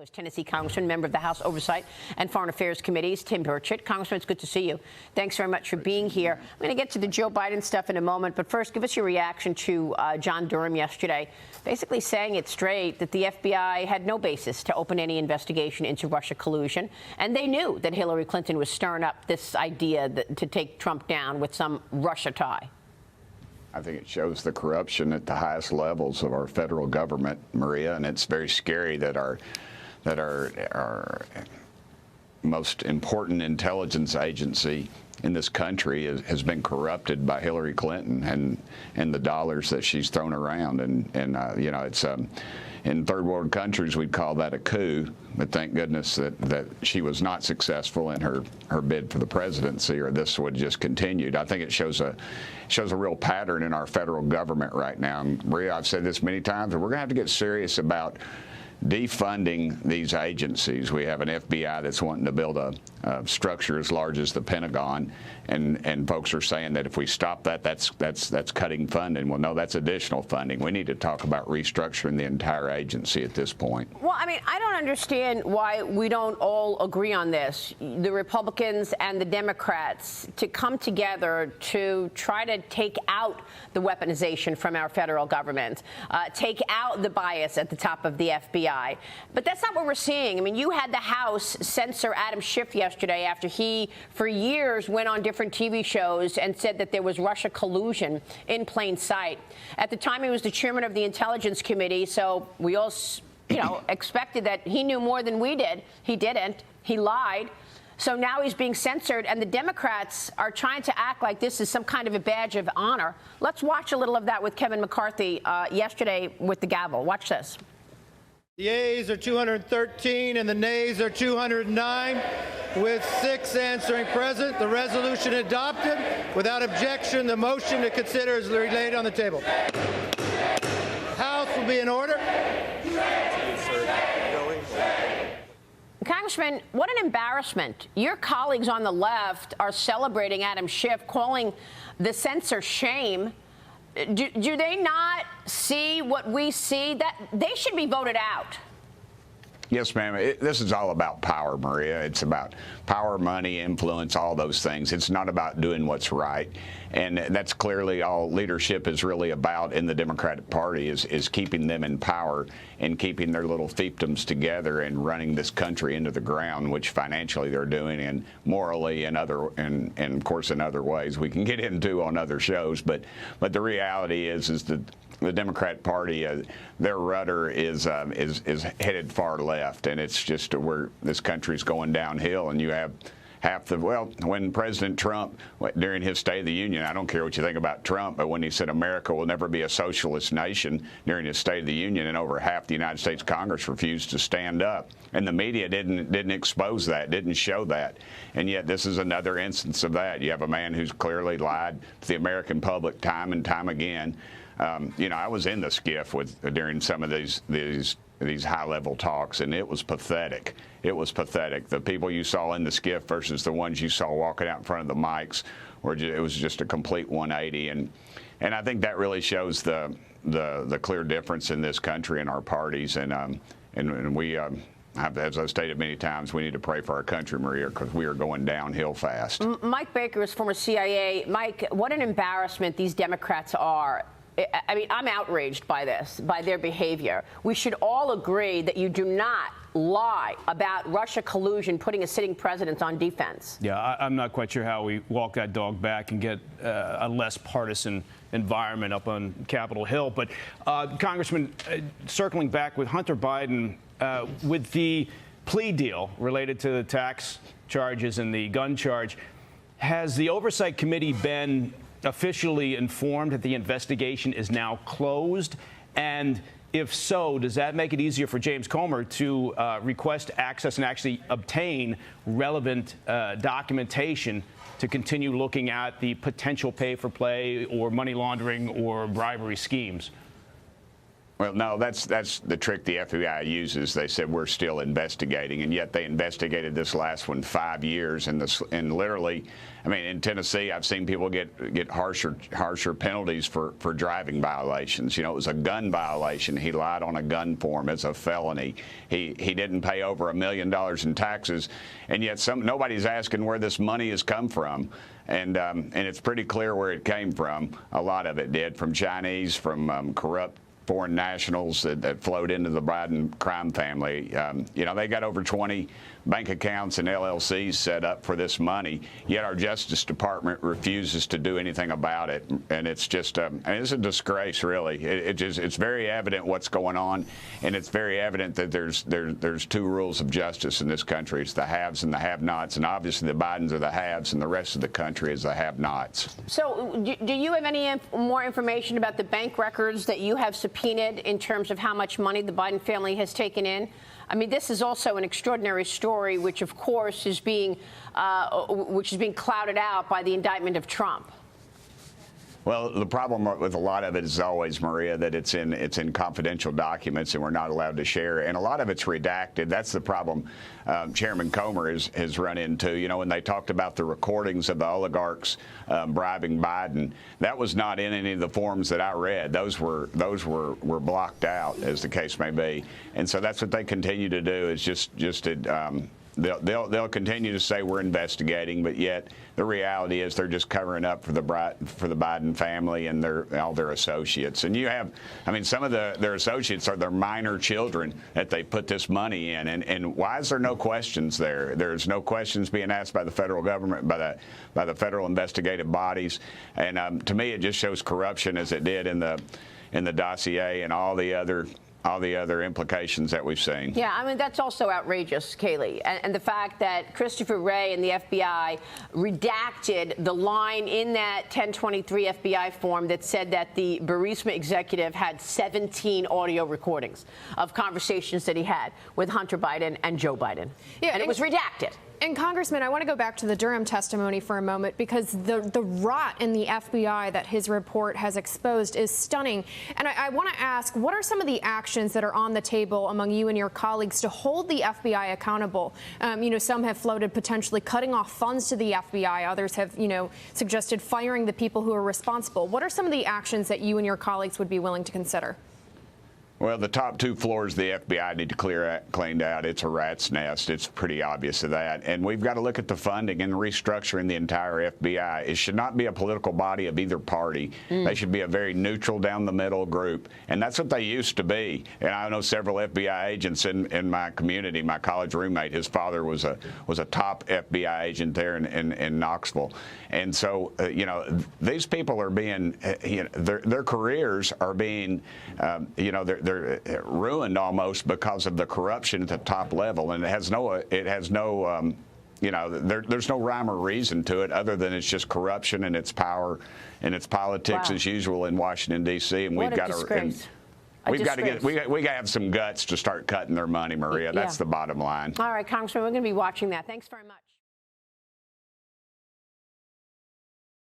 is Tennessee Congressman, member of the House Oversight and Foreign Affairs Committees, Tim Burchett. Congressman, it's good to see you. Thanks very much for being here. I'm going to get to the Joe Biden stuff in a moment, but first, give us your reaction to John Durham yesterday, basically saying it straight that the FBI had no basis to open any investigation into Russia collusion, and they knew that Hillary Clinton was stirring up this idea to take Trump down with some Russia tie. I think it shows the corruption at the highest levels of our federal government, Maria, and it's very scary that our most important intelligence agency in this country has been corrupted by Hillary Clinton and the dollars that she's thrown around. And you know, it's in third world countries we'd call that a coup, but thank goodness that she was not successful in her bid for the presidency, or this would just continued. I think it shows a real pattern in our federal government right now. And Maria, I've said this many times, but we're going to have to get serious about defunding these agencies. We have an FBI that's wanting to build a structure as large as the Pentagon, and folks are saying that if we stop that, that's cutting funding. Well, no, that's additional funding. We need to talk about restructuring the entire agency at this point. Well, I mean, I don't understand why we don't all agree on this, the Republicans and the Democrats, to come together to try to take out the weaponization from our federal government, take out the bias at the top of the FBI. But that's not what we're seeing. I mean, you had the House censor Adam Schiff yesterday after he, for years, went on different TV shows and said that there was Russia collusion in plain sight. At the time, he was the chairman of the Intelligence Committee, so we all, expected that he knew more than we did. He didn't. He lied. So now he's being censored, and the Democrats are trying to act like this is some kind of a badge of honor. Let's watch a little of that with Kevin McCarthy yesterday with the gavel. Watch this. The yeas are 213 and the nays are 209. With 6 answering present, the resolution adopted. Without objection, the motion to consider is laid on the table. House will be in order. Congressman, what an embarrassment. Your colleagues on the left are celebrating Adam Schiff, calling the censor shame. Do they not see what we see? That they should be voted out. Yes, ma'am. This is all about power, Maria. It's about power, money, influence, all those things. It's not about doing what's right. And that's clearly all leadership is really about in the Democratic Party is keeping them in power and keeping their little fiefdoms together and running this country into the ground, which financially they're doing and morally and of course in other ways we can get into on other shows. But the reality is that the Democrat Party, their rudder is headed far left, and it's just where this country's going downhill. And you have when President Trump, during his State of the Union, I don't care what you think about Trump, but when he said America will never be a socialist nation during his State of the Union, and over half the United States Congress refused to stand up, and the media didn't expose that, didn't show that, and yet this is another instance of that. You have a man who's clearly lied to the American public time and time again. I was in the Schiff during some of these high-level talks, and it was pathetic. It was pathetic. The people you saw in the Schiff versus the ones you saw walking out in front of the mics, it was just a complete 180. And I think that really shows the clear difference in this country and our parties. And we, as I've stated many times, we need to pray for our country, Maria, because we are going downhill fast. Mike Baker is former CIA. Mike, what an embarrassment these Democrats are. I mean, I'm outraged by this, by their behavior. We should all agree that you do not lie about Russia collusion putting a sitting president on defense. Yeah, I'm not quite sure how we walk that dog back and get a less partisan environment up on Capitol Hill. But, Congressman, circling back with Hunter Biden, with the plea deal related to the tax charges and the gun charge, has the Oversight Committee been officially informed that the investigation is now closed? And if so, does that make it easier for James Comer to request access and actually obtain relevant documentation to continue looking at the potential pay-for-play or money laundering or bribery schemes? Well, no, that's the trick the FBI uses. They said we're still investigating, and yet they investigated this last one 5 years, and literally, I mean, in Tennessee, I've seen people get harsher penalties for driving violations. You know, it was a gun violation. He lied on a gun form as a felony. He didn't pay over $1 million in taxes, and yet nobody's asking where this money has come from. And it's pretty clear where it came from. A lot of it did, from Chinese, from corrupt foreign nationals that flowed into the Biden crime family. You know, they got over 20 bank accounts and LLCs set up for this money, yet our Justice Department refuses to do anything about it. And it's just, I mean, it's a disgrace, really. It's very evident what's going on, and it's very evident that there's two rules of justice in this country. It's the haves and the have-nots, and obviously the Bidens are the haves, and the rest of the country is the have-nots. So do you have any more information about the bank records that you have subpoenaed in terms of how much money the Biden family has taken in? I mean, this is also an extraordinary story, which, of course, is being clouded out by the indictment of Trump. Well, the problem with a lot of it is always, Maria, that it's in confidential documents and we're not allowed to share. And a lot of it's redacted. That's the problem Chairman Comer has run into. You know, when they talked about the recordings of the oligarchs bribing Biden, that was not in any of the forms that I read. Those were blocked out, as the case may be. And so that's what they continue to do, is they'll continue to say we're investigating, but yet the reality is they're just covering up for the Biden family and all their associates. And you have, I mean, some of their associates are their minor children that they put this money in. And why is there no questions there? There's no questions being asked by the federal government, by the federal investigative bodies. And to me, it just shows corruption, as it did in the dossier and all the other implications that we've seen. Yeah, I mean, that's also outrageous, Kayleigh. And the fact that Christopher Wray and the FBI redacted the line in that 1023 FBI form that said that the Burisma executive had 17 audio recordings of conversations that he had with Hunter Biden and Joe Biden. Yeah, and it was redacted. And Congressman, I want to go back to the Durham testimony for a moment, because the rot in the FBI that his report has exposed is stunning. And I want to ask, what are some of the actions that are on the table among you and your colleagues to hold the FBI accountable? You know, some have floated potentially cutting off funds to the FBI. Others have, you know, suggested firing the people who are responsible. What are some of the actions that you and your colleagues would be willing to consider? Well, the top two floors of the FBI need to cleaned out. It's a rat's nest. It's pretty obvious of that. And we've got to look at the funding and restructuring the entire FBI. It should not be a political body of either party. They should be a very neutral, down-the-middle group. And that's what they used to be. And I know several FBI agents in my community. My college roommate, his father was a top FBI agent there in Knoxville. And so, you know, these people are being, you know, their careers are being, you know, they're ruined almost because of the corruption at the top level, and it has no you know, there's no rhyme or reason to it other than it's just corruption and it's power and it's politics as usual in Washington D.C. And we've got to have some guts to start cutting their money, Maria. That's the bottom line. All right, Congressman, we're going to be watching that. Thanks very much.